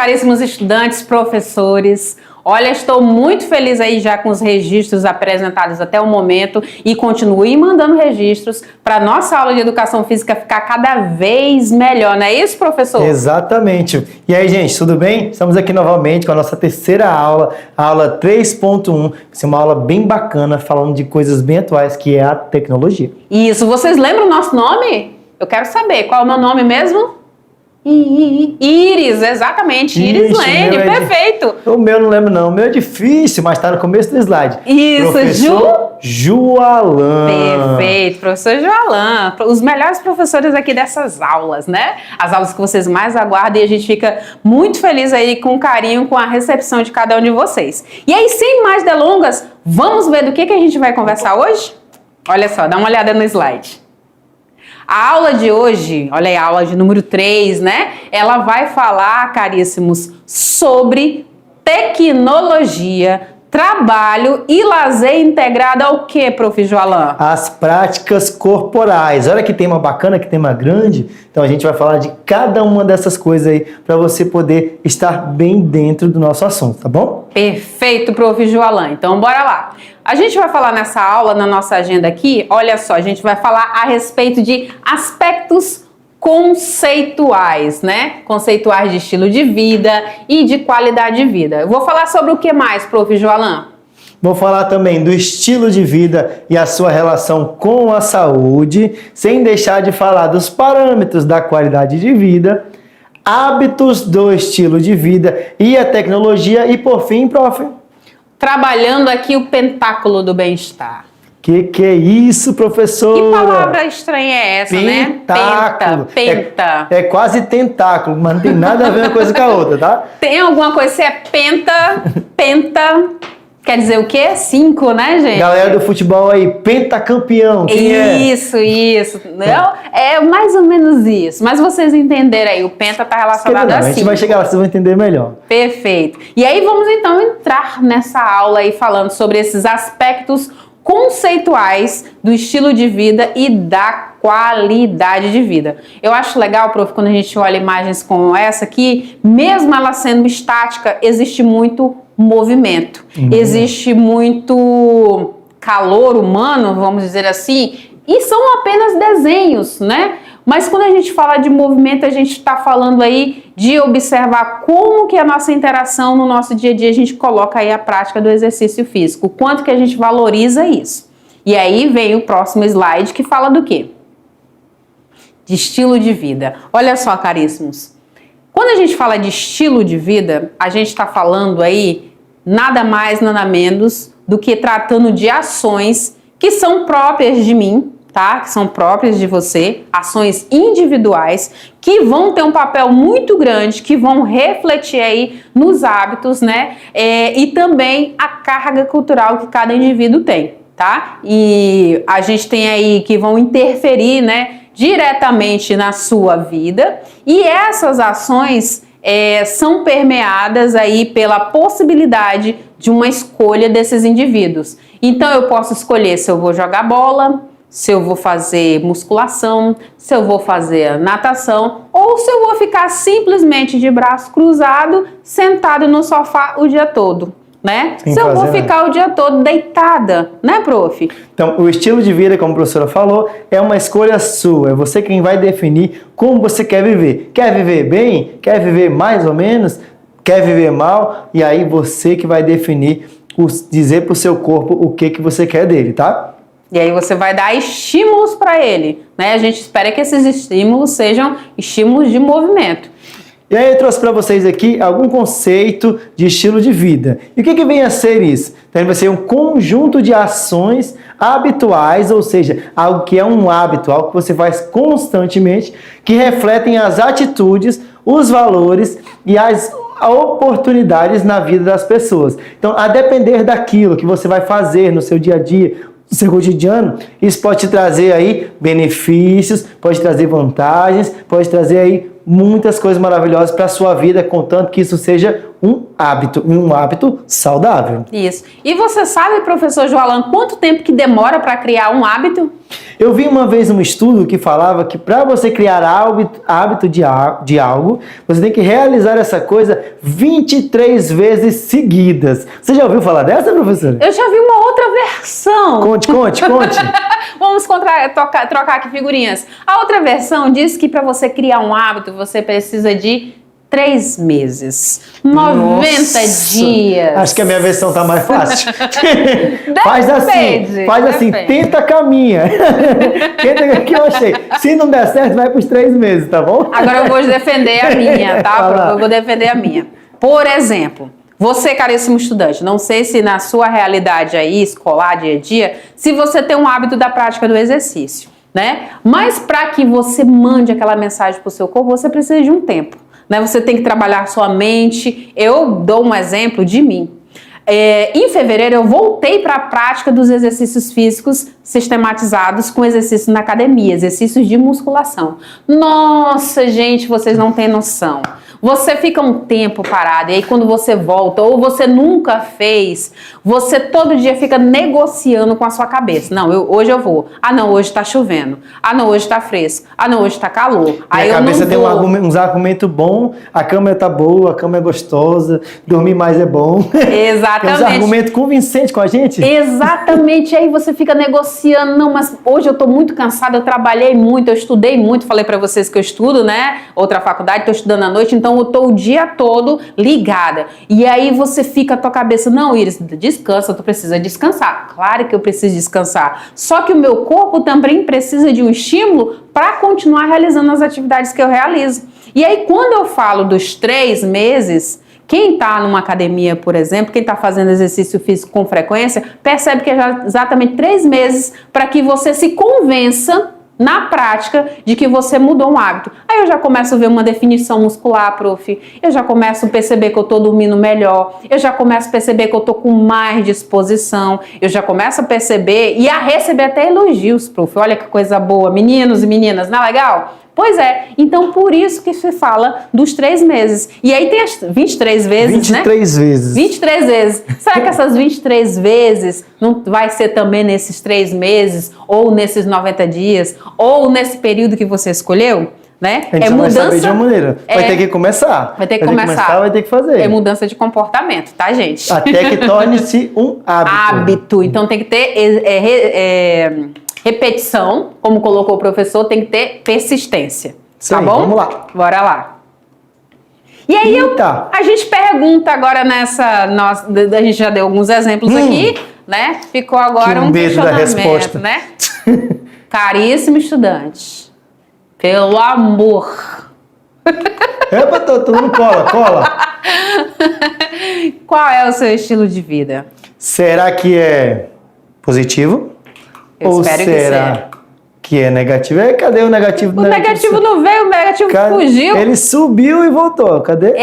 caríssimos estudantes, professores. Olha, estou muito feliz aí já com os registros apresentados até o momento e continue mandando registros para nossa aula de Educação Física ficar cada vez melhor, não é isso, professor? Exatamente. E aí, gente, tudo bem? Estamos aqui novamente com a nossa terceira aula, a aula 3.1. Vai ser uma aula bem bacana, falando de coisas bem atuais, que é a tecnologia. Isso, vocês lembram o nosso nome? Eu quero saber, qual é o meu nome mesmo? Iris, exatamente, Iris Lene, perfeito. O meu não lembro não, o meu é difícil, mas está no começo do slide. Isso, professor Joalan. Perfeito, professor Joalan, os melhores professores aqui dessas aulas, né? As aulas que vocês mais aguardam e a gente fica muito feliz aí com o carinho, com a recepção de cada um de vocês. E aí, sem mais delongas, vamos ver do que a gente vai conversar hoje? Olha só, dá uma olhada no slide. A aula de hoje, olha aí, a aula de número 3, né? Ela vai falar, caríssimos, sobre tecnologia, trabalho e lazer integrado ao que, prof. Joalan? As práticas corporais. Olha que tema bacana, que tema grande. Então a gente vai falar de cada uma dessas coisas aí para você poder estar bem dentro do nosso assunto, tá bom? Perfeito, prof. Joalan. Então bora lá. A gente vai falar nessa aula, na nossa agenda aqui, olha só, a gente vai falar a respeito de aspectos conceituais, né? Conceituais de estilo de vida e de qualidade de vida. Eu vou falar sobre o que mais, prof. Joalan? Vou falar também do estilo de vida e a sua relação com a saúde, sem deixar de falar dos parâmetros da qualidade de vida, hábitos do estilo de vida e a tecnologia e, por fim, prof. Trabalhando aqui o pentáculo do bem-estar. Que é isso, professor? Que palavra estranha é essa, pentáculo, né? Penta. É quase tentáculo, mas não tem nada a ver uma coisa com a outra, tá? Tem alguma coisa, se é penta, quer dizer o quê? 5, né, gente? Galera do futebol aí, pentacampeão, quem é? Isso. Não, é mais ou menos isso. Mas vocês entenderam aí, o penta tá relacionado a gente vai chegar lá, vocês vão entender melhor. Perfeito. E aí vamos então entrar nessa aula aí falando sobre esses aspectos conceituais do estilo de vida e da qualidade de vida. Eu acho legal, prof, quando a gente olha imagens como essa aqui, mesmo ela sendo estática, existe muito movimento, existe muito calor humano, vamos dizer assim, e são apenas desenhos, né? Mas quando a gente fala de movimento, a gente está falando aí de observar como que a nossa interação no nosso dia a dia, a gente coloca aí a prática do exercício físico, o quanto que a gente valoriza isso. E aí vem o próximo slide que fala do quê? De estilo de vida. Olha só, caríssimos, quando a gente fala de estilo de vida, a gente está falando aí nada mais, nada menos do que tratando de ações que são próprias de mim, tá? Que são próprias de você, ações individuais que vão ter um papel muito grande, que vão refletir aí nos hábitos, né? E também a carga cultural que cada indivíduo tem, tá? E a gente tem aí que vão interferir, né, diretamente na sua vida, e essas ações são permeadas aí pela possibilidade de uma escolha desses indivíduos. Então eu posso escolher se eu vou jogar bola, se eu vou fazer musculação, se eu vou fazer natação ou se eu vou ficar simplesmente de braço cruzado, sentado no sofá o dia todo, né? Se eu vou ficar o dia todo deitada, né, prof? Então, o estilo de vida, como a professora falou, é uma escolha sua. É você quem vai definir como você quer viver. Quer viver bem? Quer viver mais ou menos? Quer viver mal? E aí você que vai definir, dizer para o seu corpo o que você quer dele, tá? E aí você vai dar estímulos para ele, né? A gente espera que esses estímulos sejam estímulos de movimento. E aí eu trouxe para vocês aqui algum conceito de estilo de vida. E o que vem a ser isso? Então vai ser um conjunto de ações habituais, ou seja, algo que é um hábito, algo que você faz constantemente, que refletem as atitudes, os valores e as oportunidades na vida das pessoas. Então, a depender daquilo que você vai fazer no seu dia a dia, no seu cotidiano, isso pode te trazer aí benefícios, pode trazer vantagens, pode trazer aí muitas coisas maravilhosas para a sua vida, contanto que isso seja um hábito saudável. Isso. E você sabe, professor Joalan, quanto tempo que demora para criar um hábito? Eu vi uma vez um estudo que falava que para você criar hábito de algo, você tem que realizar essa coisa 23 vezes seguidas. Você já ouviu falar dessa, professora? Eu já vi uma outra versão. Conte. Vamos trocar aqui figurinhas. A outra versão diz que para você criar um hábito, você precisa de 3 meses. 90 dias. Acho que a minha versão tá mais fácil. Faz assim, tenta, caminha. Tenta que eu achei. Se não der certo, vai pros 3 meses, tá bom? Agora eu vou defender a minha, tá? Eu vou defender a minha. Por exemplo, você, caríssimo estudante, não sei se na sua realidade aí, escolar, dia a dia, se você tem um hábito da prática do exercício, né? Mas para que você mande aquela mensagem pro seu corpo, você precisa de um tempo. Você tem que trabalhar sua mente. Eu dou um exemplo de mim. Em fevereiro eu voltei para a prática dos exercícios físicos sistematizados com exercícios na academia, exercícios de musculação. Nossa, gente, vocês não têm noção. Você fica um tempo parado e aí quando você volta ou você nunca fez, você todo dia fica negociando com a sua cabeça. Não, hoje eu vou. Ah, não, hoje tá chovendo. Ah, não, hoje tá fresco. Ah, não, hoje tá calor. Aí a cabeça tem vou. uns argumentos bons, a cama tá boa, a cama é gostosa, dormir mais é bom. Exatamente. Tem uns argumentos convincentes com a gente. Exatamente, aí você fica negociando. Não, mas hoje eu tô muito cansada, eu trabalhei muito, eu estudei muito. Falei pra vocês que eu estudo, né? Outra faculdade, tô estudando à noite, então eu tô o dia todo ligada. E aí você fica a tua cabeça, não, Iris, descansa, tu precisa descansar. Claro que eu preciso descansar. Só que o meu corpo também precisa de um estímulo para continuar realizando as atividades que eu realizo. E aí quando eu falo dos 3 meses, quem está numa academia, por exemplo, quem está fazendo exercício físico com frequência, percebe que é já exatamente 3 meses para que você se convença na prática de que você mudou um hábito. Aí eu já começo a ver uma definição muscular, prof. Eu já começo a perceber que eu tô dormindo melhor. Eu já começo a perceber que eu tô com mais disposição. Eu já começo a perceber e a receber até elogios, prof. Olha que coisa boa, meninos e meninas, não é legal? Pois é, então por isso que se fala dos 3 meses. E aí tem as 23 vezes, 23 né? vezes. 23 vezes. Será que essas 23 vezes não vai ser também nesses 3 meses, ou nesses 90 dias, ou nesse período que você escolheu? Né? A gente vai saber de uma maneira. Vai ter que começar. Vai ter que começar. Vai ter que fazer. É mudança de comportamento, tá, gente? Até que torne-se um hábito. Então tem que ter repetição, como colocou o professor, tem que ter persistência. Sim, tá bom? Vamos lá. Bora lá. E aí a gente pergunta agora nessa... a gente já deu alguns exemplos aqui, né? Ficou agora um questionamento, da resposta. Né? Caríssimo estudante, pelo amor... Epa, tu não cola. Qual é o seu estilo de vida? Será que é positivo? Ou será que é negativo? Cadê o negativo? O negativo não veio, o negativo fugiu. Ele subiu e voltou. Cadê?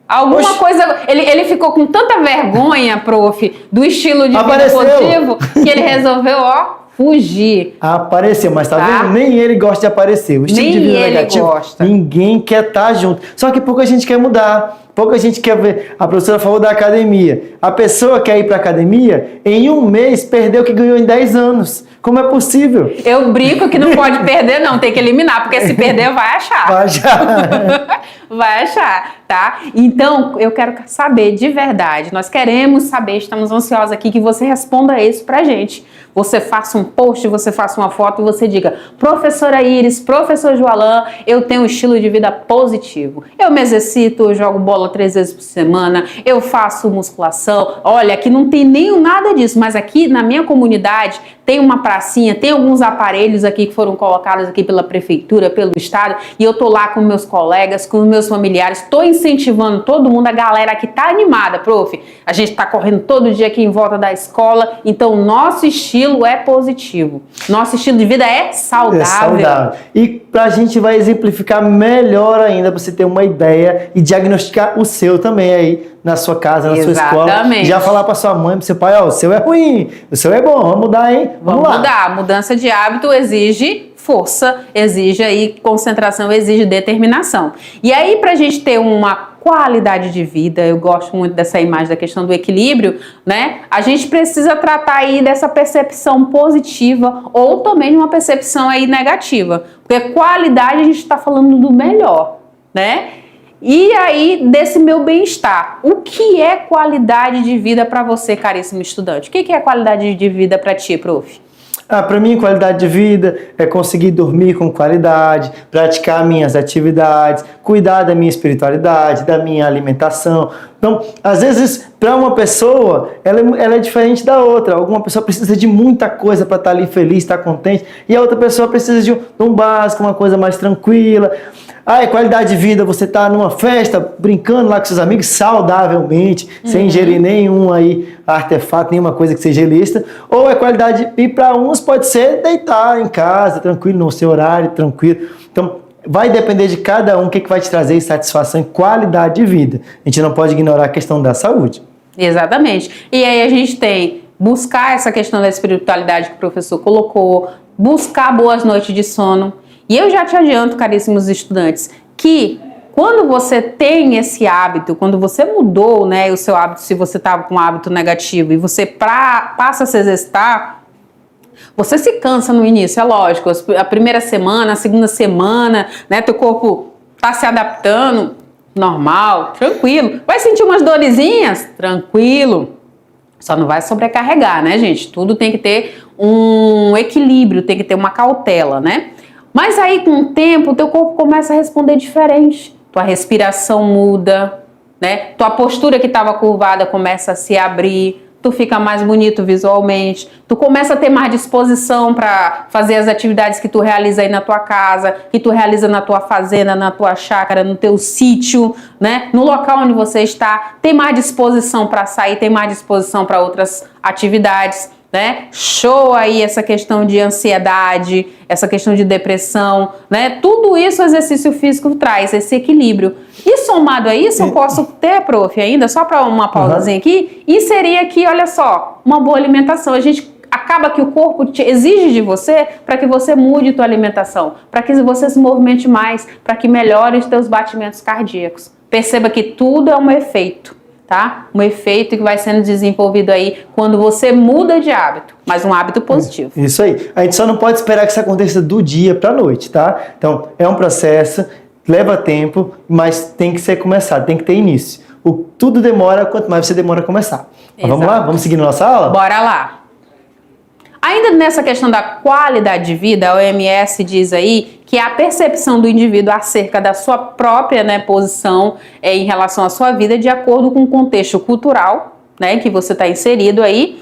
Alguma coisa... Ele ficou com tanta vergonha, prof, do estilo de vida positivo, que ele resolveu, fugir. Apareceu, mas tá vendo? Nem ele gosta de aparecer. O estilo de vida negativo, gosta. Ninguém quer estar junto. Só que pouca gente quer mudar. Pouca gente quer ver. A professora falou da academia. A pessoa quer ir para academia, em 1 mês perdeu o que ganhou em 10 anos. Como é possível? Eu brinco que não pode perder, não. Tem que eliminar, porque se perder, vai achar. Vai achar. Vai achar, tá? Então, eu quero saber de verdade. Nós queremos saber, estamos ansiosos aqui, que você responda isso pra gente. Você faça um post, você faça uma foto e você diga: professora Iris, professor Joalan, eu tenho um estilo de vida positivo. Eu me exercito, eu jogo bola 3 vezes por semana, eu faço musculação. Olha, aqui não tem nem nada disso, mas aqui na minha comunidade tem uma pracinha, tem alguns aparelhos aqui que foram colocados aqui pela prefeitura, pelo estado, e eu tô lá com meus colegas, com meus familiares, tô incentivando todo mundo, a galera aqui tá animada, prof. A gente tá correndo todo dia aqui em volta da escola, então nosso estilo é positivo. Nosso estilo de vida é saudável. É saudável. E pra gente vai exemplificar melhor ainda, pra você ter uma ideia e diagnosticar o seu também aí na sua casa, na sua escola. Já falar pra sua mãe, pro seu pai, o seu é ruim, o seu é bom, vamos mudar, hein? Vamos lá. Mudar. Mudança de hábito exige força, exige aí concentração, exige determinação. E aí, pra gente ter uma qualidade de vida, eu gosto muito dessa imagem da questão do equilíbrio, né? A gente precisa tratar aí dessa percepção positiva ou também de uma percepção aí negativa, porque qualidade a gente está falando do melhor, né? E aí, desse meu bem-estar, o que é qualidade de vida para você, caríssimo estudante? O que é qualidade de vida para ti, prof? Para mim, qualidade de vida é conseguir dormir com qualidade, praticar minhas atividades, cuidar da minha espiritualidade, da minha alimentação. Então, às vezes, para uma pessoa, ela é diferente da outra. Alguma pessoa precisa de muita coisa para estar ali feliz, estar contente, e a outra pessoa precisa de um básico, uma coisa mais tranquila. É qualidade de vida, você tá numa festa, brincando lá com seus amigos saudavelmente, sem ingerir nenhum aí artefato, nenhuma coisa que seja ilícita. Ou é qualidade, e para uns pode ser deitar em casa, tranquilo, no seu horário, tranquilo. Então, vai depender de cada um o que vai te trazer satisfação e qualidade de vida. A gente não pode ignorar a questão da saúde. Exatamente. E aí a gente tem buscar essa questão da espiritualidade que o professor colocou, buscar boas noites de sono. E eu já te adianto, caríssimos estudantes, que quando você tem esse hábito, quando você mudou, né, o seu hábito, se você estava com um hábito negativo e você passa a se exercitar, você se cansa no início, é lógico. A primeira semana, a segunda semana, né, teu corpo está se adaptando, normal, tranquilo. Vai sentir umas dorezinhas? Tranquilo. Só não vai sobrecarregar, né, gente? Tudo tem que ter um equilíbrio, tem que ter uma cautela, né? Mas aí, com o tempo, o teu corpo começa a responder diferente. Tua respiração muda, né? Tua postura que estava curvada começa a se abrir. Tu fica mais bonito visualmente. Tu começa a ter mais disposição para fazer as atividades que tu realiza aí na tua casa, que tu realiza na tua fazenda, na tua chácara, no teu sítio, né? No local onde você está. Tem mais disposição para sair, tem mais disposição para outras atividades, né? Show aí essa questão de ansiedade, essa questão de depressão, né? Tudo isso o exercício físico traz, esse equilíbrio. E somado a isso, eu posso ter, prof, ainda, só para uma pausazinha aqui, inserir aqui, olha só, uma boa alimentação. A gente acaba que o corpo te exige de você para que você mude tua alimentação, para que você se movimente mais, para que melhore os teus batimentos cardíacos. Perceba que tudo é um efeito. Tá? Um efeito que vai sendo desenvolvido aí quando você muda de hábito, mas um hábito positivo. Isso aí. A gente só não pode esperar que isso aconteça do dia para a noite, tá? Então, é um processo, leva tempo, mas tem que ser começado, tem que ter início. Tudo demora, quanto mais você demora a começar. Mas vamos lá? Vamos seguir nossa aula? Bora lá! Ainda nessa questão da qualidade de vida, a OMS diz aí que a percepção do indivíduo acerca da sua própria, né, posição em relação à sua vida de acordo com o contexto cultural, né, que você está inserido aí,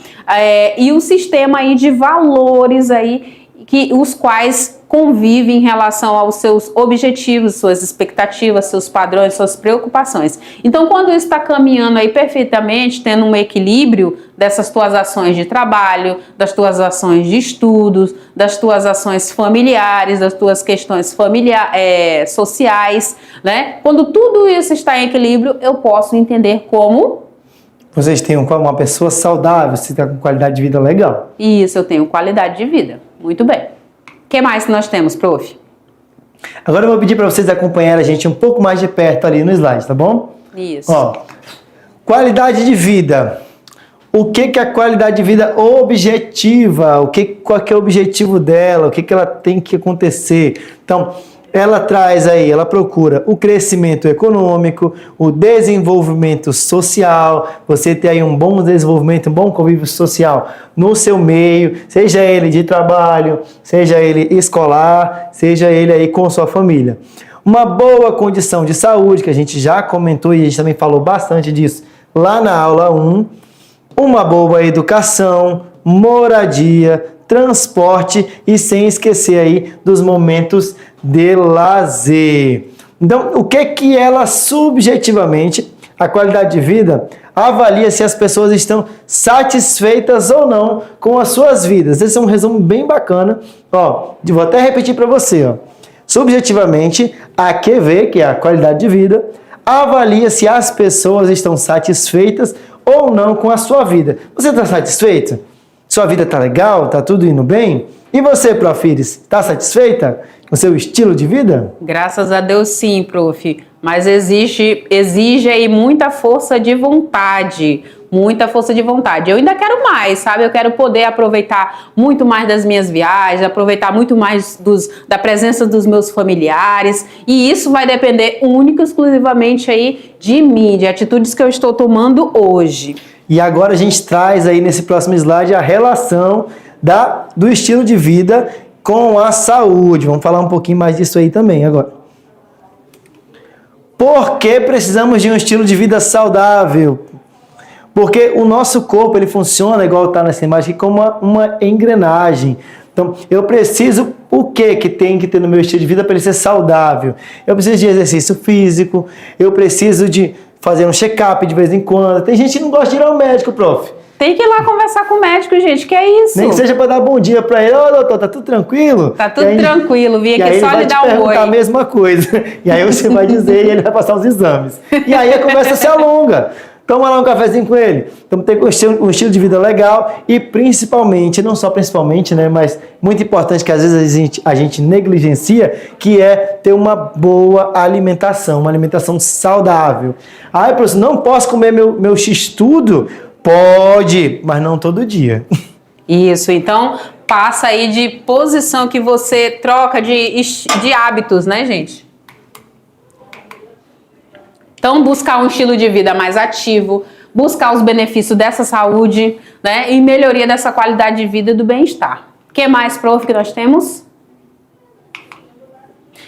e o sistema aí de valores aí, os quais convivem em relação aos seus objetivos, suas expectativas, seus padrões, suas preocupações. Então, quando isso está caminhando aí perfeitamente, tendo um equilíbrio dessas tuas ações de trabalho, das tuas ações de estudos, das tuas ações familiares, das tuas questões sociais, né? Quando tudo isso está em equilíbrio, eu posso entender como... Vocês têm uma pessoa saudável, você está com qualidade de vida legal. Isso, eu tenho qualidade de vida. Muito bem. O que mais nós temos, prof? Agora eu vou pedir para vocês acompanharem a gente um pouco mais de perto ali no slide, tá bom? Isso. Ó, qualidade de vida. O que é a qualidade de vida objetiva? Qual que é o objetivo dela? O que ela tem que acontecer? Então, ela traz aí, ela procura o crescimento econômico, o desenvolvimento social, você ter aí um bom desenvolvimento, um bom convívio social no seu meio, seja ele de trabalho, seja ele escolar, seja ele aí com sua família. Uma boa condição de saúde, que a gente já comentou e a gente também falou bastante disso lá na aula 1, uma boa educação, moradia, transporte e sem esquecer aí dos momentos de lazer. Então, o que ela subjetivamente, a qualidade de vida, avalia se as pessoas estão satisfeitas ou não com as suas vidas. Esse é um resumo bem bacana. Ó, vou até repetir para você. Ó. Subjetivamente, a QV, que é a qualidade de vida, avalia se as pessoas estão satisfeitas ou não com a sua vida. Você está satisfeito? Sua vida está legal? Está tudo indo bem? E você, Profires, está satisfeita com o seu estilo de vida? Graças a Deus sim, prof. mas exige aí muita força de vontade. Muita força de vontade. Eu ainda quero mais, sabe? Eu quero poder aproveitar muito mais das minhas viagens, aproveitar muito mais da presença dos meus familiares. E isso vai depender única e exclusivamente aí de mim, de atitudes que eu estou tomando hoje. E agora a gente traz aí nesse próximo slide a relação do estilo de vida com a saúde. Vamos falar um pouquinho mais disso aí também agora. Por que precisamos de um estilo de vida saudável? Porque o nosso corpo, ele funciona, igual está nessa imagem, como uma engrenagem. Então, eu preciso, o que tem que ter no meu estilo de vida para ele ser saudável? Eu preciso de exercício físico, eu preciso de fazer um check-up de vez em quando. Tem gente que não gosta de ir ao médico, prof. Tem que ir lá conversar com o médico, gente, que é isso? Nem que seja para dar bom dia para ele. Ô, doutor, tá tudo tranquilo? Tá tudo tranquilo, vim aqui só lhe dar um oi. a mesma coisa. E aí você vai dizer e ele vai passar os exames. E aí a conversa se alonga. Toma lá um cafezinho com ele. Então tem um estilo de vida legal e principalmente, não só principalmente, né, mas muito importante que às vezes a gente negligencia, que é ter uma boa alimentação, uma alimentação saudável. Ah, professor, não posso comer meu x-tudo? Pode, mas não todo dia. Isso, então passa aí de posição que você troca de hábitos, né, gente? Então, buscar um estilo de vida mais ativo, buscar os benefícios dessa saúde, né, e melhoria dessa qualidade de vida e do bem-estar. O que mais, prof, que nós temos?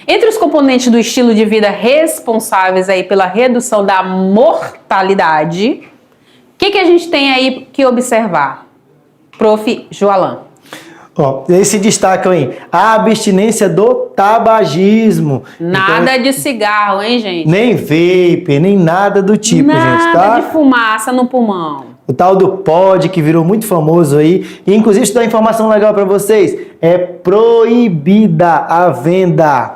Entre os componentes do estilo de vida responsáveis aí pela redução da mortalidade, o que a gente tem aí que observar? Prof. Joalan. Ó, eles se destacam aí a abstinência do tabagismo. Nada então, de cigarro, hein, gente? Nem vape, nem nada do tipo, gente, tá? Nada de fumaça no pulmão. O tal do pod, que virou muito famoso aí. E, inclusive, isso dá informação legal para vocês. É proibida a venda,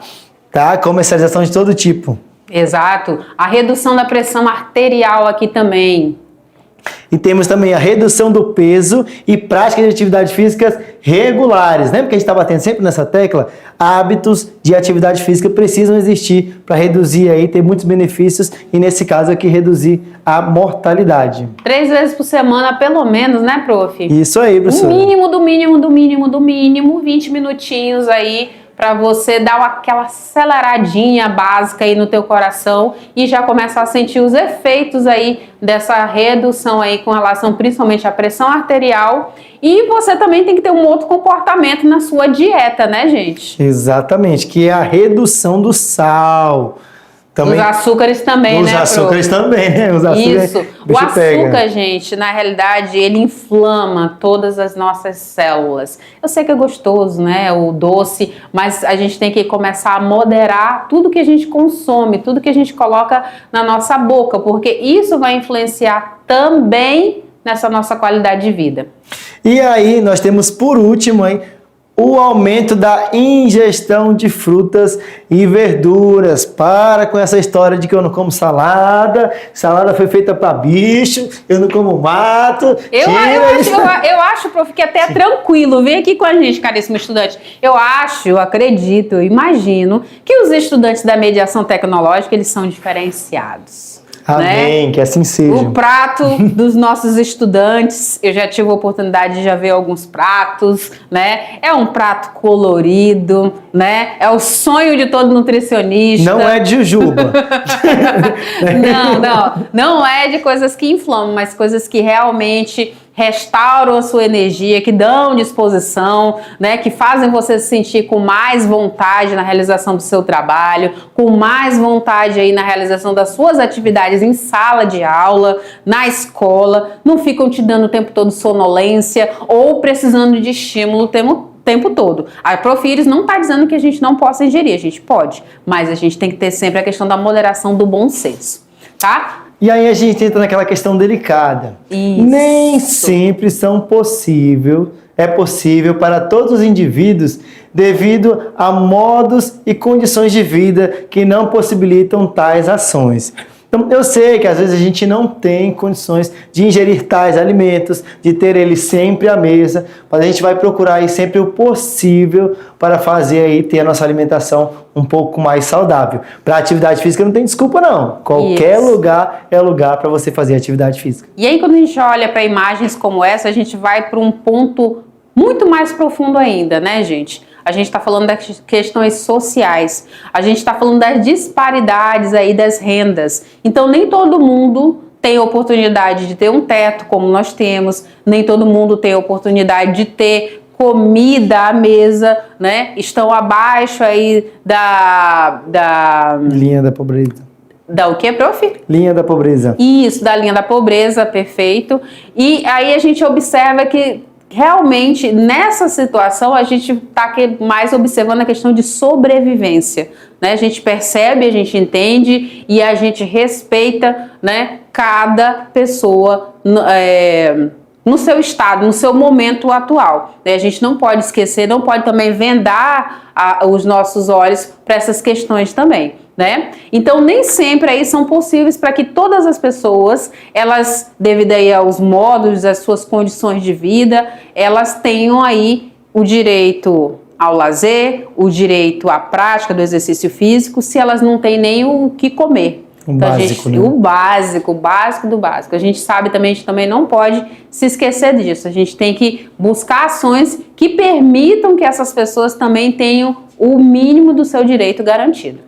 tá? Comercialização de todo tipo. Exato. A redução da pressão arterial aqui também. E temos também a redução do peso e prática de atividades físicas regulares. Lembra que a gente está batendo sempre nessa tecla? Hábitos de atividade física precisam existir para reduzir aí, ter muitos benefícios e nesse caso aqui reduzir a mortalidade. 3 vezes por semana, pelo menos, né, prof? Isso aí, professor. Do mínimo, 20 minutinhos aí para você dar aquela aceleradinha básica aí no teu coração e já começar a sentir os efeitos aí dessa redução aí com relação principalmente à pressão arterial. E você também tem que ter um outro comportamento na sua dieta, né, gente? Exatamente, que é a redução do sal. Também, os açúcares também, né? Os açúcares também, né? Os açúcares, isso. O açúcar, pega. Gente, na realidade, ele inflama todas as nossas células. Eu sei que é gostoso, né? O doce, mas a gente tem que começar a moderar tudo que a gente consome, tudo que a gente coloca na nossa boca, porque isso vai influenciar também nessa nossa qualidade de vida. E aí, nós temos por último, hein? O aumento da ingestão de frutas e verduras. Para com essa história de que eu não como salada, salada foi feita para bicho, eu não como mato. Eu acho, prof, que até é tranquilo. Vem aqui com a gente, caríssimo estudante. Eu acredito, eu imagino que os estudantes da mediação tecnológica, eles são diferenciados. Amém, né? Que assim seja. O prato dos nossos estudantes, eu já tive a oportunidade de já ver alguns pratos, né? É um prato colorido, né? É o sonho de todo nutricionista. Não é de jujuba. Não é de coisas que inflamam, mas coisas que realmente restauram a sua energia, que dão disposição, né, que fazem você se sentir com mais vontade na realização do seu trabalho, com mais vontade aí na realização das suas atividades em sala de aula, na escola, não ficam te dando o tempo todo sonolência ou precisando de estímulo o tempo todo. A Prof. Iris não está dizendo que a gente não possa ingerir, a gente pode, mas a gente tem que ter sempre a questão da moderação do bom senso, tá? E aí a gente entra naquela questão delicada. Isso. Nem sempre é possível para todos os indivíduos devido a modos e condições de vida que não possibilitam tais ações. Então, eu sei que às vezes a gente não tem condições de ingerir tais alimentos, de ter eles sempre à mesa, mas a gente vai procurar aí sempre o possível para fazer aí ter a nossa alimentação um pouco mais saudável. Para atividade física não tem desculpa não. Qualquer lugar é lugar para você fazer atividade física. E aí quando a gente olha para imagens como essa, a gente vai para um ponto muito mais profundo ainda, né, gente? A gente está falando das questões sociais, a gente está falando das disparidades aí das rendas. Então, nem todo mundo tem oportunidade de ter um teto como nós temos, nem todo mundo tem oportunidade de ter comida à mesa, né? Estão abaixo aí da linha da pobreza. Da o quê, prof? Linha da pobreza. Isso, da linha da pobreza, perfeito. E aí a gente observa que realmente, nessa situação, a gente está mais observando a questão de sobrevivência, né? A gente percebe, a gente entende e a gente respeita, né, cada pessoa no seu estado, no seu momento atual, né? A gente não pode esquecer, não pode também vendar os nossos olhos para essas questões também, né? Então, nem sempre aí são possíveis para que todas as pessoas, elas, devido aí aos modos, às suas condições de vida, elas tenham aí o direito ao lazer, o direito à prática do exercício físico, se elas não têm nem o que comer. Então, básico, né? O básico do básico. A gente sabe também, a gente também não pode se esquecer disso. A gente tem que buscar ações que permitam que essas pessoas também tenham o mínimo do seu direito garantido.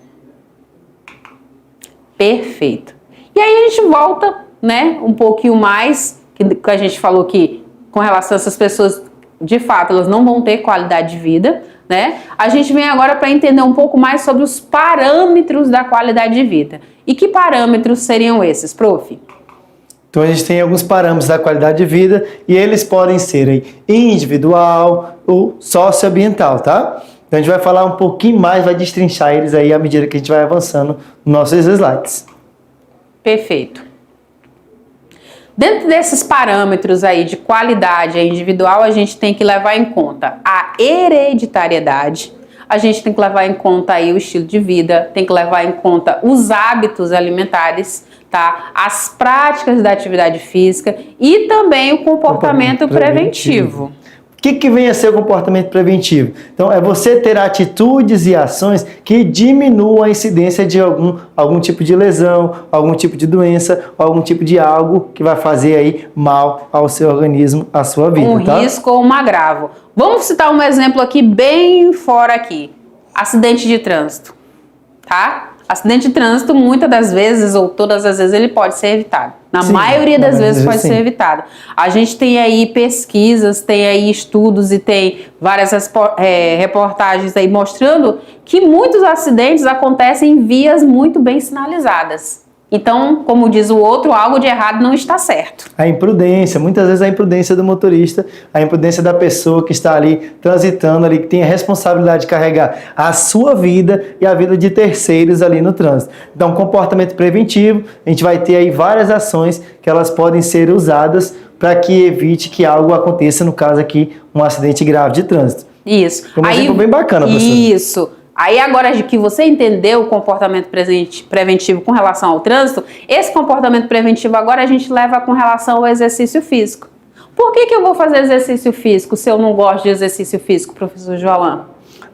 Perfeito. E aí a gente volta, né, um pouquinho mais, que a gente falou que com relação a essas pessoas, de fato, elas não vão ter qualidade de vida, né? A gente vem agora para entender um pouco mais sobre os parâmetros da qualidade de vida. E que parâmetros seriam esses, prof? Então a gente tem alguns parâmetros da qualidade de vida e eles podem ser aí individual ou socioambiental, tá? Então a gente vai falar um pouquinho mais, vai destrinchar eles aí à medida que a gente vai avançando nos nossos slides. Perfeito. Dentro desses parâmetros aí de qualidade individual, a gente tem que levar em conta a hereditariedade, a gente tem que levar em conta aí o estilo de vida, tem que levar em conta os hábitos alimentares, tá? As práticas da atividade física e também o comportamento preventivo. O que vem a ser o comportamento preventivo? Então, é você ter atitudes e ações que diminuam a incidência de algum tipo de lesão, algum tipo de doença, algum tipo de algo que vai fazer aí mal ao seu organismo, à sua vida, um risco ou um agravo. Vamos citar um exemplo aqui, bem fora aqui. Acidente de trânsito, tá? Acidente de trânsito, muitas das vezes, ou todas as vezes, ele pode ser evitado. Na maioria das vezes pode ser evitado. A gente tem aí pesquisas, tem aí estudos e tem várias reportagens aí mostrando que muitos acidentes acontecem em vias muito bem sinalizadas. Então, como diz o outro, algo de errado não está certo. A imprudência, muitas vezes a imprudência do motorista, a imprudência da pessoa que está ali transitando, ali, que tem a responsabilidade de carregar a sua vida e a vida de terceiros ali no trânsito. Então, comportamento preventivo, a gente vai ter aí várias ações que elas podem ser usadas para que evite que algo aconteça, no caso aqui, um acidente grave de trânsito. Isso. Foi um exemplo bem bacana, professor. Isso. Aí agora que você entendeu o comportamento preventivo com relação ao trânsito, esse comportamento preventivo agora a gente leva com relação ao exercício físico. Por que eu vou fazer exercício físico se eu não gosto de exercício físico, professor Joalan?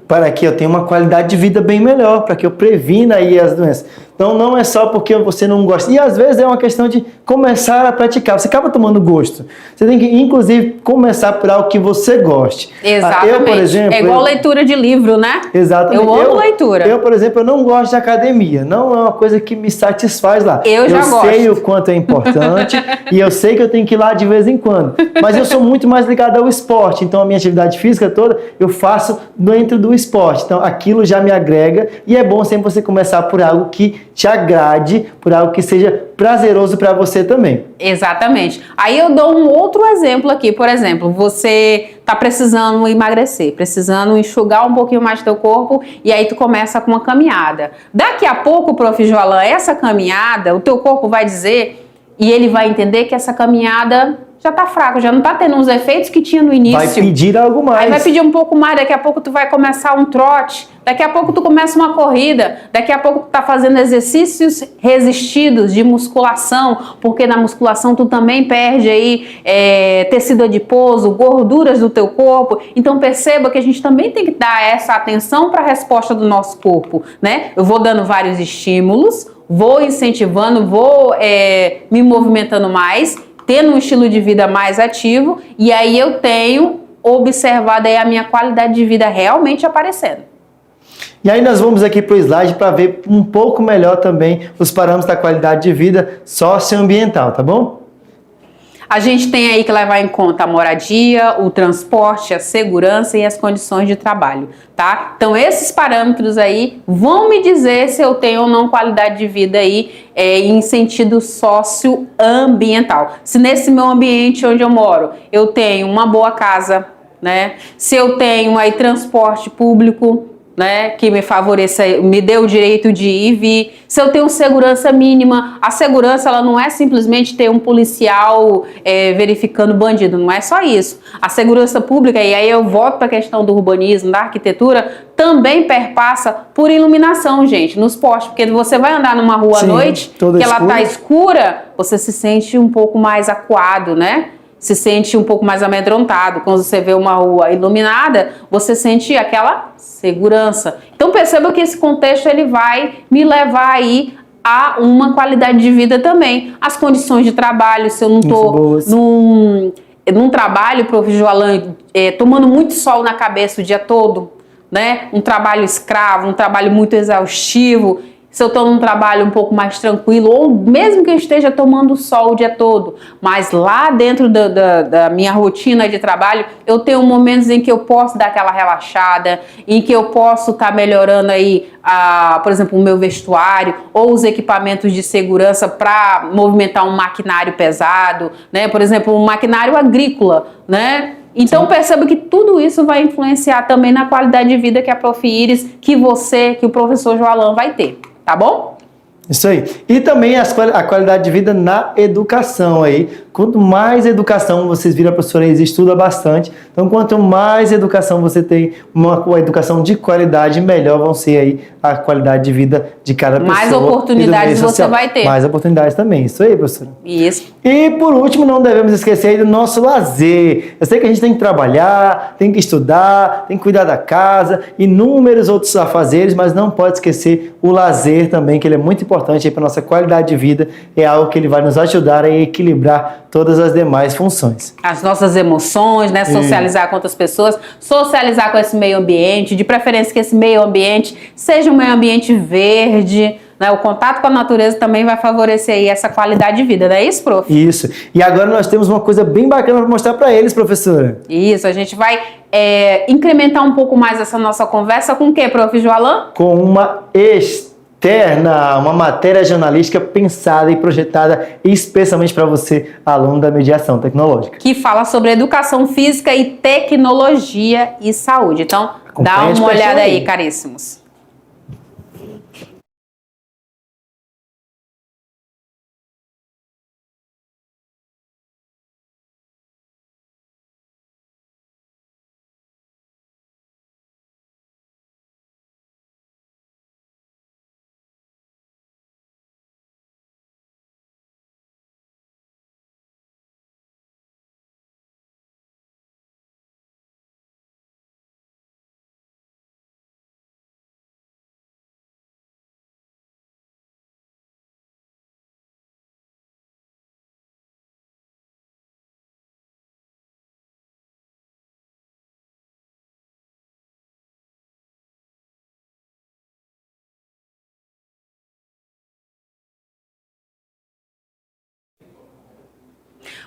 Para que eu tenha uma qualidade de vida bem melhor, para que eu previna aí as doenças. Então não é só porque você não gosta. E às vezes é uma questão de começar a praticar. Você acaba tomando gosto. Você tem que, inclusive, começar por algo que você goste. Exatamente. Eu, por exemplo, é igual leitura de livro, né? Exatamente. Eu amo leitura. Eu, por exemplo, eu não gosto de academia. Não é uma coisa que me satisfaz lá. Eu já gosto. Eu sei o quanto é importante e eu sei que eu tenho que ir lá de vez em quando. Mas eu sou muito mais ligado ao esporte. Então a minha atividade física toda eu faço dentro do esporte. Então aquilo já me agrega e é bom sempre você começar por algo que te agrade, por algo que seja prazeroso para você também. Exatamente. Aí eu dou um outro exemplo aqui. Por exemplo, você tá precisando emagrecer, precisando enxugar um pouquinho mais do teu corpo e aí tu começa com uma caminhada. Daqui a pouco, prof. Joalan, essa caminhada, o teu corpo vai dizer e ele vai entender que essa caminhada já tá fraco, já não tá tendo os efeitos que tinha no início. Vai pedir algo mais. Aí vai pedir um pouco mais, daqui a pouco tu vai começar um trote, daqui a pouco tu começa uma corrida, daqui a pouco tu tá fazendo exercícios resistidos de musculação, porque na musculação tu também perde aí tecido adiposo, gorduras do teu corpo. Então perceba que a gente também tem que dar essa atenção para a resposta do nosso corpo, né? Eu vou dando vários estímulos, vou incentivando, vou me movimentando mais, tendo um estilo de vida mais ativo, e aí eu tenho observado aí a minha qualidade de vida realmente aparecendo. E aí nós vamos aqui para o slide para ver um pouco melhor também os parâmetros da qualidade de vida socioambiental, tá bom? A gente tem aí que levar em conta a moradia, o transporte, a segurança e as condições de trabalho, tá? Então esses parâmetros aí vão me dizer se eu tenho ou não qualidade de vida aí em sentido socioambiental. Se nesse meu ambiente onde eu moro eu tenho uma boa casa, né? Se eu tenho aí transporte público, né, que me favoreça, me dê o direito de ir e vir, se eu tenho segurança mínima. A segurança, ela não é simplesmente ter um policial verificando bandido, não é só isso. A segurança pública, e aí eu volto para a questão do urbanismo, da arquitetura, também perpassa por iluminação, gente, nos postes, porque você vai andar numa rua à noite, que ela tá escura, você se sente um pouco mais acuado, né? Se sente um pouco mais amedrontado. Quando você vê uma rua iluminada, você sente aquela segurança. Então perceba que esse contexto ele vai me levar aí a uma qualidade de vida também. As condições de trabalho, se eu não estou num trabalho, prof. Joalan, tomando muito sol na cabeça o dia todo, né? Um trabalho escravo, um trabalho muito exaustivo. Se eu estou num trabalho um pouco mais tranquilo, ou mesmo que eu esteja tomando sol o dia todo, mas lá dentro da minha rotina de trabalho, eu tenho momentos em que eu posso dar aquela relaxada, em que eu posso estar melhorando aí, por exemplo, o meu vestuário, ou os equipamentos de segurança para movimentar um maquinário pesado, né? Por exemplo, um maquinário agrícola, né? Então perceba que tudo isso vai influenciar também na qualidade de vida que a Prof. Iris, que o professor Joalan vai ter. Tá bom? Isso aí. E também a qualidade de vida na educação aí. Quanto mais educação, vocês viram, a professora Iris estuda bastante. Então, quanto mais educação você tem, uma educação de qualidade, melhor vão ser aí a qualidade de vida de cada pessoa. Mais oportunidades você vai ter. Mais oportunidades também. Isso aí, professora. Isso. E, por último, não devemos esquecer aí do nosso lazer. Eu sei que a gente tem que trabalhar, tem que estudar, tem que cuidar da casa, inúmeros outros afazeres, mas não pode esquecer o lazer também, que ele é muito importante para a nossa qualidade de vida. É algo que ele vai nos ajudar a equilibrar todas as demais funções. As nossas emoções, né? Socializar com outras pessoas, socializar com esse meio ambiente, de preferência que esse meio ambiente seja um meio ambiente verde, né? O contato com a natureza também vai favorecer aí essa qualidade de vida, não é isso, prof? Isso. E agora nós temos uma coisa bem bacana para mostrar para eles, professora. Isso, a gente vai incrementar um pouco mais essa nossa conversa com o quê, prof. Joalan? Com uma uma matéria jornalística pensada e projetada especialmente para você, aluno da mediação tecnológica. Que fala sobre educação física e tecnologia e saúde. Então, dá uma olhada aí, caríssimos.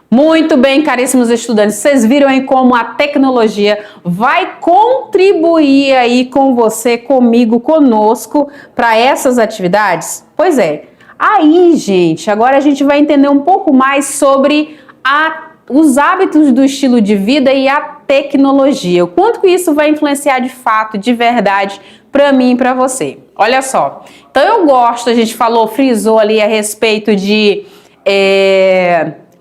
Muito bem, caríssimos estudantes, vocês viram aí como a tecnologia vai contribuir aí com você, comigo, conosco para essas atividades? Pois é. Aí, gente, agora a gente vai entender um pouco mais sobre os hábitos do estilo de vida e a tecnologia. O quanto que isso vai influenciar de fato, de verdade, para mim e para você. Olha só. Então eu gosto, a gente frisou ali a respeito de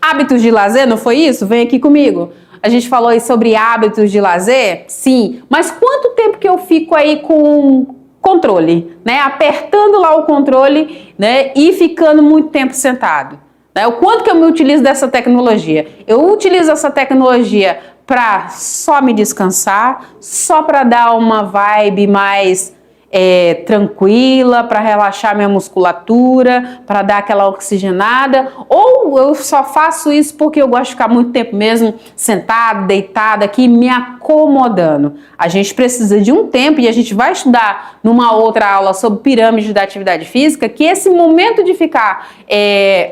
Hábitos de lazer, não foi isso? Vem aqui comigo. A gente falou aí sobre hábitos de lazer? Sim. Mas quanto tempo que eu fico aí com controle, né? Apertando lá o controle, né? E ficando muito tempo sentado. Né? O quanto que eu me utilizo dessa tecnologia? Eu utilizo essa tecnologia para só me descansar, só para dar uma vibe mais tranquila, para relaxar minha musculatura, para dar aquela oxigenada, ou eu só faço isso porque eu gosto de ficar muito tempo mesmo sentado, deitado aqui, me acomodando. A gente precisa de um tempo, e a gente vai estudar numa outra aula sobre pirâmide da atividade física, que esse momento de ficar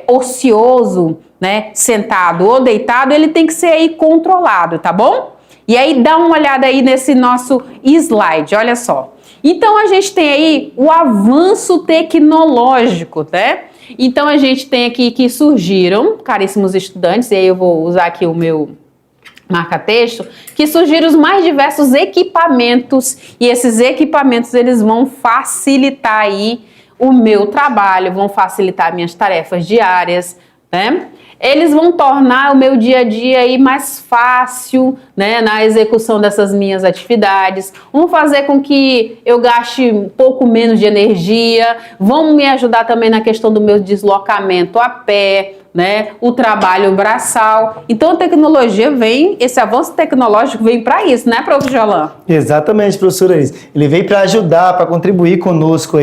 ocioso, né, sentado ou deitado, ele tem que ser aí controlado, tá bom? E aí dá uma olhada aí nesse nosso slide, olha só. Então a gente tem aí o avanço tecnológico, né? Então a gente tem aqui que surgiram, caríssimos estudantes, e aí eu vou usar aqui o meu marca-texto, que surgiram os mais diversos equipamentos, e esses equipamentos eles vão facilitar aí o meu trabalho, vão facilitar minhas tarefas diárias, né? Eles vão tornar o meu dia a dia aí mais fácil, né, na execução dessas minhas atividades, vão fazer com que eu gaste um pouco menos de energia, vão me ajudar também na questão do meu deslocamento a pé, né, o trabalho braçal. Então a tecnologia vem, esse avanço tecnológico vem para isso, né, professor Jolan? Exatamente, professora Elis. Ele vem para ajudar, para contribuir conosco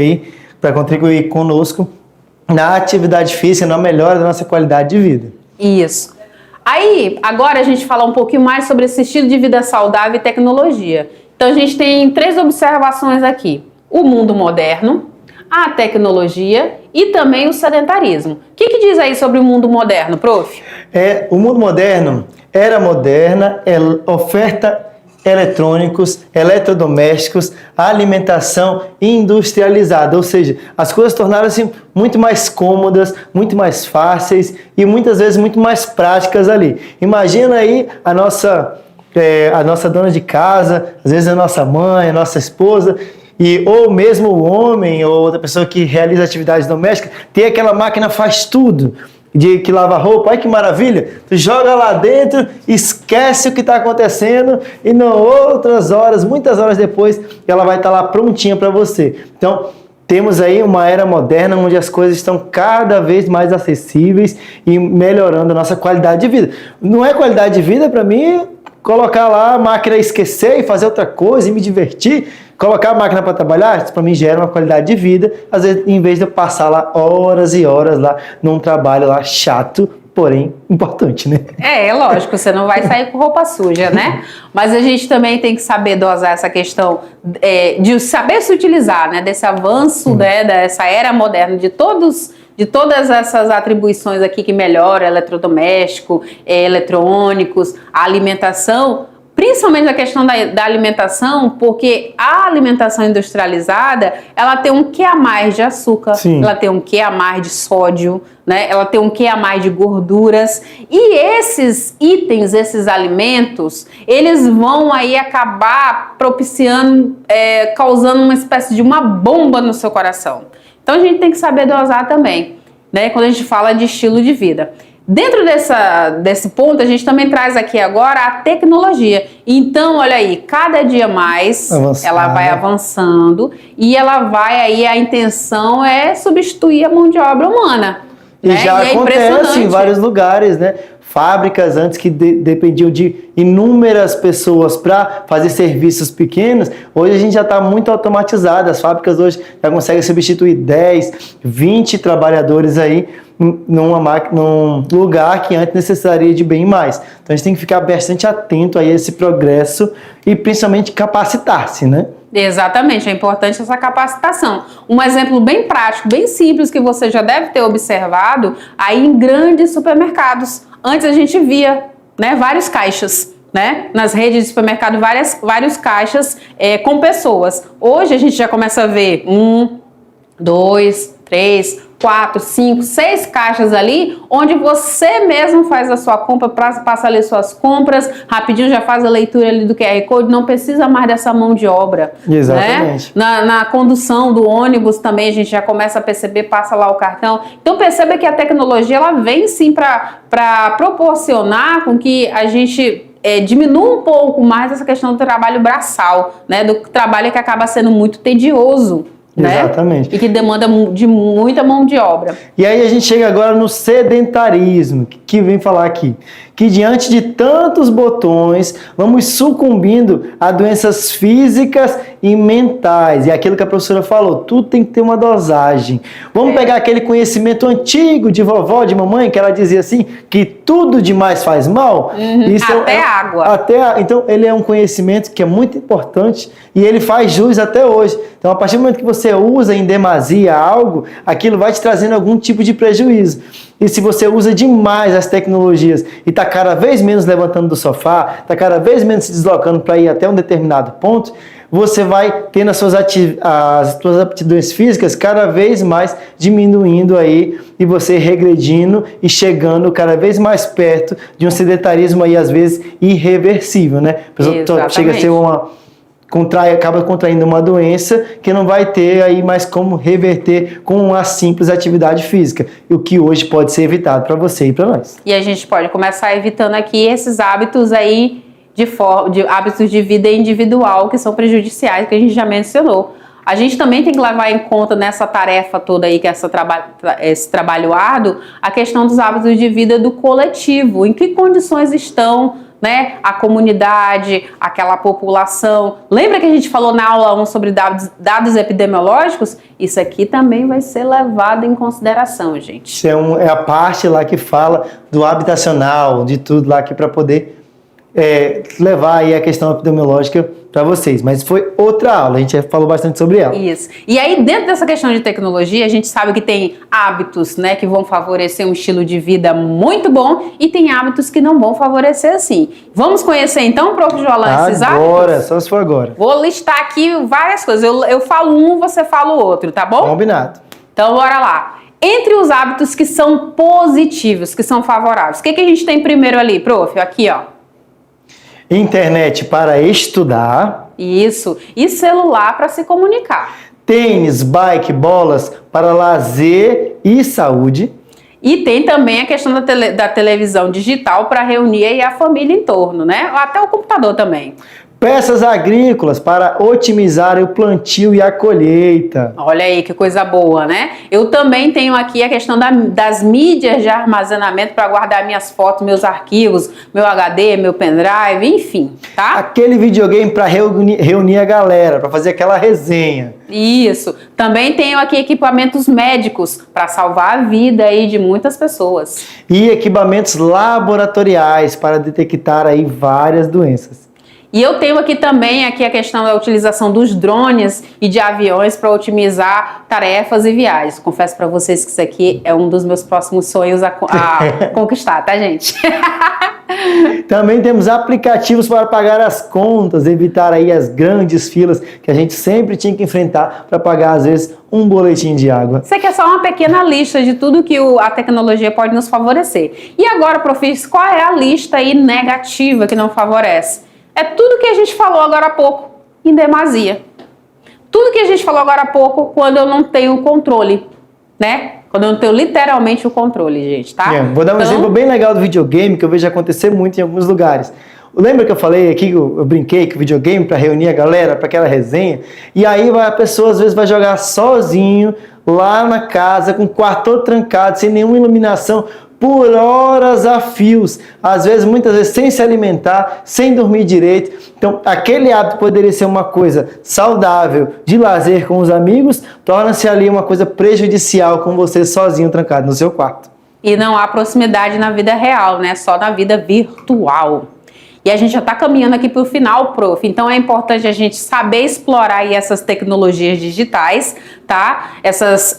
na atividade física, na melhora da nossa qualidade de vida. Isso. Aí, agora a gente falar um pouquinho mais sobre esse estilo de vida saudável e tecnologia. Então a gente tem 3 observações aqui. O mundo moderno, a tecnologia e também o sedentarismo. O que diz aí sobre o mundo moderno, prof? O mundo moderno, era moderna, oferta eletrônicos, eletrodomésticos, alimentação industrializada, ou seja, as coisas tornaram-se muito mais cômodas, muito mais fáceis e muitas vezes muito mais práticas ali. Imagina aí a nossa dona de casa, às vezes a nossa mãe, a nossa esposa, ou mesmo o homem ou outra pessoa que realiza atividades domésticas, tem aquela máquina faz tudo, que lava roupa, olha que maravilha, tu joga lá dentro, esquece o que está acontecendo e outras horas, muitas horas depois, ela vai estar lá prontinha para você. Então, temos aí uma era moderna onde as coisas estão cada vez mais acessíveis e melhorando a nossa qualidade de vida. Não é qualidade de vida para mim colocar lá a máquina e esquecer e fazer outra coisa e me divertir. Colocar a máquina para trabalhar, isso para mim gera uma qualidade de vida, às vezes em vez de eu passar lá horas e horas lá num trabalho lá chato, porém importante, né? É lógico, você não vai sair com roupa suja, né? Mas a gente também tem que saber dosar essa questão de saber se utilizar, né? Desse avanço, né? Dessa era moderna, de todas essas atribuições aqui que melhoram, eletrodoméstico, eletrônicos, a alimentação, principalmente a questão da alimentação, porque a alimentação industrializada, ela tem um quê a mais de açúcar, Sim. Ela tem um quê a mais de sódio, né? Ela tem um quê a mais de gorduras, e esses itens, esses alimentos, eles vão aí acabar propiciando, causando uma espécie de uma bomba no seu coração. Então a gente tem que saber dosar também, né? Quando a gente fala de estilo de vida. Dentro desse ponto, a gente também traz aqui agora a tecnologia. Então, olha aí, cada dia mais ela vai avançando e ela vai aí, a intenção é substituir a mão de obra humana. E já acontece em vários lugares, né? Fábricas antes que dependiam de inúmeras pessoas para fazer serviços pequenos, hoje a gente já está muito automatizado. As fábricas hoje já conseguem substituir 10, 20 trabalhadores aí num lugar que antes necessitaria de bem mais. Então a gente tem que ficar bastante atento a esse progresso e principalmente capacitar-se, né? Exatamente, é importante essa capacitação. Um exemplo bem prático, bem simples, que você já deve ter observado aí em grandes supermercados. Antes a gente via, né, vários caixas, né, nas redes de supermercado, vários caixas com pessoas. Hoje a gente já começa a ver 1, 2, 3, 4, 5, 6 caixas ali, onde você mesmo faz a sua compra, passa ali suas compras, rapidinho já faz a leitura ali do QR Code, não precisa mais dessa mão de obra. Exatamente. Né? Na condução do ônibus também a gente já começa a perceber, passa lá o cartão. Então perceba que a tecnologia ela vem sim para proporcionar com que a gente diminua um pouco mais essa questão do trabalho braçal, né? Do trabalho que acaba sendo muito tedioso. Exatamente. Né? E que demanda de muita mão de obra. E aí a gente chega agora no sedentarismo, que vem falar aqui. Que diante de tantos botões, vamos sucumbindo a doenças físicas e mentais. E aquilo que a professora falou, tudo tem que ter uma dosagem. Vamos pegar aquele conhecimento antigo de vovó, de mamãe, que ela dizia assim, que tudo demais faz mal. Isso até água. Então, ele é um conhecimento que é muito importante e ele faz jus até hoje. Então, a partir do momento que você usa em demasia algo, aquilo vai te trazendo algum tipo de prejuízo. E se você usa demais as tecnologias e está cada vez menos levantando do sofá, está cada vez menos se deslocando para ir até um determinado ponto, você vai tendo as suas aptidões físicas cada vez mais diminuindo aí e você regredindo e chegando cada vez mais perto de um sedentarismo aí às vezes irreversível, né? A pessoa chega a ser acaba contraindo uma doença que não vai ter aí mais como reverter com uma simples atividade física, o que hoje pode ser evitado para você e para nós. E a gente pode começar evitando aqui esses hábitos aí de hábitos de vida individual que são prejudiciais, que a gente já mencionou. A gente também tem que levar em conta nessa tarefa toda aí, que é esse trabalho árduo, a questão dos hábitos de vida do coletivo, em que condições estão, né, a comunidade, aquela população. Lembra que a gente falou na aula 1 sobre dados epidemiológicos? Isso aqui também vai ser levado em consideração, gente. Isso é a parte lá que fala do habitacional, de tudo lá que para poder levar aí a questão epidemiológica para vocês, mas foi outra aula, a gente já falou bastante sobre ela. Isso. E aí, dentro dessa questão de tecnologia, a gente sabe que tem hábitos, né, que vão favorecer um estilo de vida muito bom e tem hábitos que não vão favorecer assim. Vamos conhecer então, prof. Jolan, esses hábitos? Agora, só se for agora. Vou listar aqui várias coisas. Eu falo um, você fala o outro, tá bom? Combinado. Então, bora lá. Entre os hábitos que são positivos, que são favoráveis, o que a gente tem primeiro ali, prof? Aqui, ó. Internet para estudar. Isso. E celular para se comunicar. Tênis, bike, bolas para lazer e saúde. E tem também a questão da televisão digital para reunir aí a família em torno, né? Até o computador também. Peças agrícolas para otimizar o plantio e a colheita. Olha aí que coisa boa, né? Eu também tenho aqui a questão das mídias de armazenamento para guardar minhas fotos, meus arquivos, meu HD, meu pendrive, enfim, tá? Aquele videogame para reunir a galera, para fazer aquela resenha. Isso. Também tenho aqui equipamentos médicos para salvar a vida aí de muitas pessoas. E equipamentos laboratoriais para detectar aí várias doenças. E eu tenho aqui também a questão da utilização dos drones e de aviões para otimizar tarefas e viagens. Confesso para vocês que isso aqui é um dos meus próximos sonhos a conquistar, tá, gente? Também temos aplicativos para pagar as contas, evitar aí as grandes filas que a gente sempre tinha que enfrentar para pagar, às vezes, um boletim de água. Isso aqui é só uma pequena lista de tudo que a tecnologia pode nos favorecer. E agora, professor, qual é a lista aí negativa que não favorece? É tudo que a gente falou agora há pouco, em demasia. Tudo que a gente falou agora há pouco, quando eu não tenho controle, né? Quando eu não tenho literalmente o controle, gente, tá? Vou dar um exemplo bem legal do videogame, que eu vejo acontecer muito em alguns lugares. Lembra que eu falei aqui, eu brinquei com o videogame para reunir a galera, para aquela resenha? E aí a pessoa às vezes vai jogar sozinho, lá na casa, com o quarto todo trancado, sem nenhuma iluminação, por horas a fios, às vezes, muitas vezes, sem se alimentar, sem dormir direito. Então, aquele hábito poderia ser uma coisa saudável, de lazer com os amigos, torna-se ali uma coisa prejudicial com você sozinho, trancado no seu quarto. E não há proximidade na vida real, né? Só na vida virtual. E a gente já está caminhando aqui para o final, prof. Então é importante a gente saber explorar aí essas tecnologias digitais, tá? Essas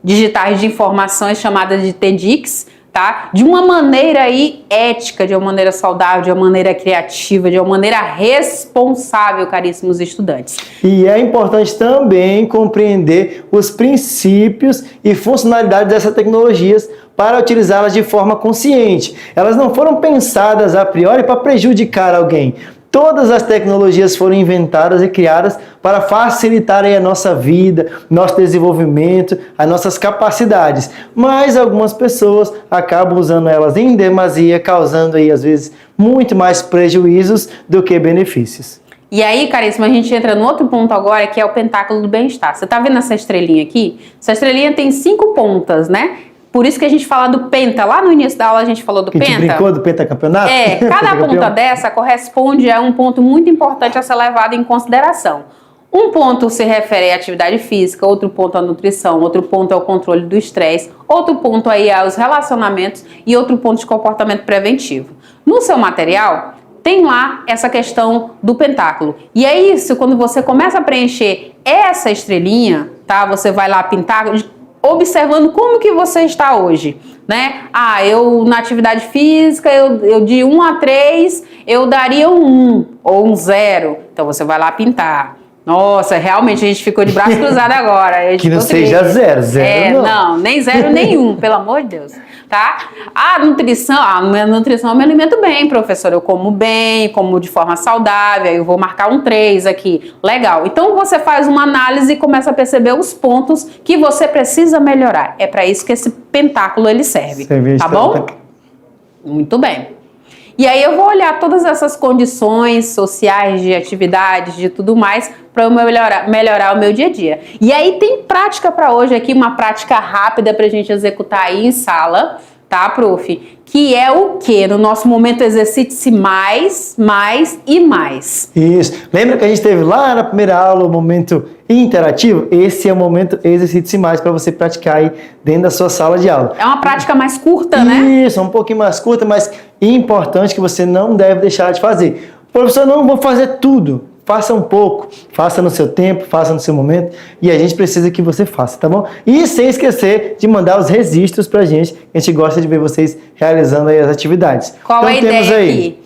digitais de informações chamadas de TEDx, tá? De uma maneira aí ética, de uma maneira saudável, de uma maneira criativa, de uma maneira responsável, caríssimos estudantes. E é importante também compreender os princípios e funcionalidades dessas tecnologias para utilizá-las de forma consciente. Elas não foram pensadas a priori para prejudicar alguém. Todas as tecnologias foram inventadas e criadas para facilitar aí a nossa vida, nosso desenvolvimento, as nossas capacidades. Mas algumas pessoas acabam usando elas em demasia, causando aí às vezes muito mais prejuízos do que benefícios. E aí, caríssimo, a gente entra no outro ponto agora, que é o pentáculo do bem-estar. Você tá vendo essa estrelinha aqui? Essa estrelinha tem 5 pontas, né? Por isso que a gente fala do penta. Lá no início da aula a gente falou do penta. A gente brincou do pentacampeonato? É, cada ponta dessa corresponde a um ponto muito importante a ser levado em consideração. Um ponto se refere à atividade física, outro ponto à nutrição, outro ponto ao controle do estresse, outro ponto aí aos relacionamentos e outro ponto de comportamento preventivo. No seu material, tem lá essa questão do pentáculo. E é isso, quando você começa a preencher essa estrelinha, tá? Você vai lá pintar, observando como que você está hoje, né? Eu na atividade física, eu de 1 a 3, eu daria um 1 ou um 0. Então você vai lá pintar. Nossa, realmente a gente ficou de braço cruzado agora. Que não seja 0, não, nem 0 nem 1, pelo amor de Deus, tá? A nutrição, eu me alimento bem, professor, eu como bem, como de forma saudável, aí eu vou marcar um 3 aqui, legal. Então você faz uma análise e começa a perceber os pontos que você precisa melhorar. É para isso que esse pentáculo ele serve, tá bom? Muito bem. E aí eu vou olhar todas essas condições sociais, de atividades, de tudo mais, para eu melhorar o meu dia a dia. E aí tem prática para hoje aqui, uma prática rápida para a gente executar aí em sala, tá, prof? Que é o quê? No nosso momento exercite-se mais e mais. Isso. Lembra que a gente teve lá na primeira aula o momento interativo? Esse é o momento exercite-se mais para você praticar aí dentro da sua sala de aula. É uma prática mais curta, né? Isso, um pouquinho mais curta, mas importante que você não deve deixar de fazer. Professor, não vou fazer tudo. Faça um pouco, faça no seu tempo, faça no seu momento e a gente precisa que você faça, tá bom? E sem esquecer de mandar os registros pra gente, a gente gosta de ver vocês realizando aí as atividades. Qual a ideia aqui?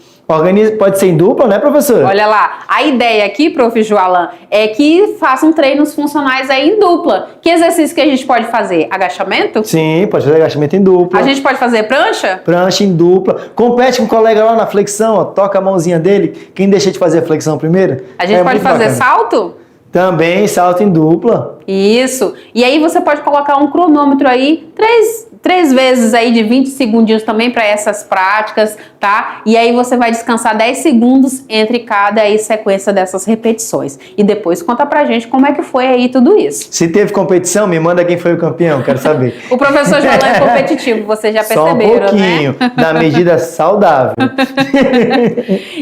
Pode ser em dupla, né, professora? Olha lá, a ideia aqui, prof. Joalan, é que façam treinos funcionais aí em dupla. Que exercício que a gente pode fazer? Agachamento? Sim, pode fazer agachamento em dupla. A gente pode fazer prancha? Prancha em dupla. Compete com o colega lá na flexão, ó, toca a mãozinha dele. Quem deixa de fazer a flexão primeiro? A gente pode fazer salto? Também, salto em dupla. Isso. E aí você pode colocar um cronômetro aí, três vezes aí de 20 segundinhos também para essas práticas, tá? E aí você vai descansar 10 segundos entre cada aí sequência dessas repetições. E depois conta pra gente como é que foi aí tudo isso. Se teve competição, me manda quem foi o campeão, quero saber. O professor Joalan é competitivo, vocês já perceberam, né? Só um pouquinho, na medida saudável.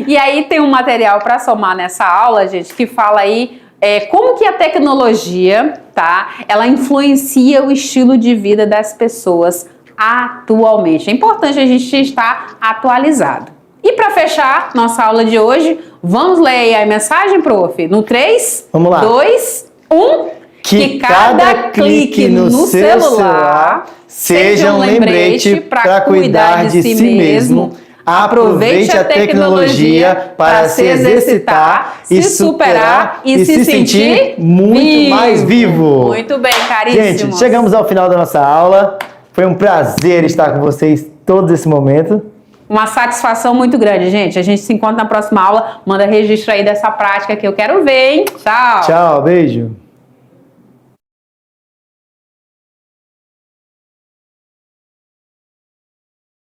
E aí tem um material para somar nessa aula, gente, que fala aí como que a tecnologia, tá, ela influencia o estilo de vida das pessoas atualmente. É importante a gente estar atualizado. E para fechar nossa aula de hoje, vamos ler aí a mensagem, prof? No 3, vamos lá. 2, 1... Que cada clique no seu celular seja um lembrete para cuidar de si mesmo. Aproveite a tecnologia para se exercitar e superar e se sentir muito mais vivo. Muito bem, caríssimos. Gente, chegamos ao final da nossa aula. Foi um prazer estar com vocês todo esse momento. Uma satisfação muito grande, gente. A gente se encontra na próxima aula. Manda registro aí dessa prática que eu quero ver, hein? Tchau. Tchau, beijo.